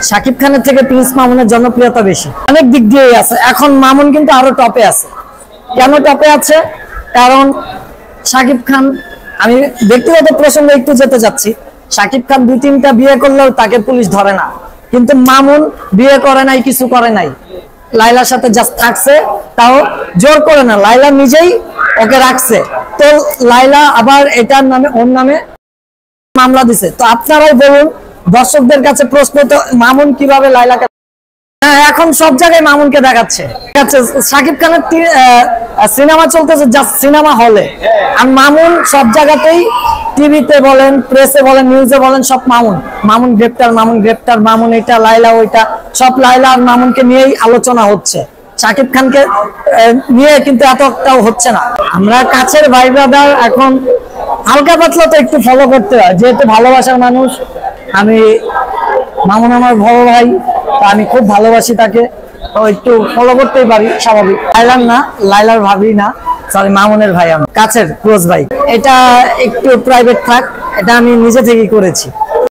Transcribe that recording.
শাকিব খানের থেকে প্রিন্স মামুনের জনপ্রিয়তা বেশি, অনেক দিক দিয়েই আছে। এখন মামুন কিন্তু আরো টপে আছে। কেন টপে আছে? কারণ শাকিব খান, আমি ব্যক্তিগত প্রসঙ্গে একটু যেতে যাচ্ছি, শাকিব খান 2-3টা বিয়ে করলেও তাকে পুলিশ ধরে না, কিন্তু মামুন বিয়ে করে নাই, কিছু করে নাই, লাইলার সাথে জাস্ট থাকছে, তাও জোর করে না, লাইলা নিজেই ওকে রাখছে। তো লাইলা আবার এটার নামে, ওর নামে মামলা দিছে। তো আপনারাই বলুন, দর্শকদের কাছে প্রশ্ন, তো মামুন কিভাবে লাইলাকে, হ্যাঁ এখন সব জায়গায় মামুনকে দেখাচ্ছে। শাকিব খানের সিনেমা চলতেছে জাস্ট সিনেমা হলে, আর মামুন সব জায়গাতেই, টিভিতে বলেন, প্রেসে বলেন, নিউজে বলেন, সব মামুন। মামুন গ্রেপ্তার, মামুন গ্রেপ্তার, মামুন এটা, লাইলা ওইটা, সব লাইলা আর মামুনকে নিয়েই আলোচনা হচ্ছে। শাকিব খানকে নিয়ে কিন্তু এতটাও হচ্ছে না। আমরা কাছের ভাই ব্রাদার, এখন হালকা পাতলা তো একটু ফলো করতে হয়, যেহেতু ভালোবাসার মানুষ। আমি, মামুন আমার বড় ভাই, আমি খুব ভালোবাসি তাকে, তো একটু ফলো করতেই পারি, স্বাভাবিক। লাইলার না, লাইলার ভাবি না, সরি মামুনের ভাই, আমি কাছের ক্লোজ ভাই। এটা একটু প্রাইভেট থাক, এটা আমি নিজে থেকেই করেছি।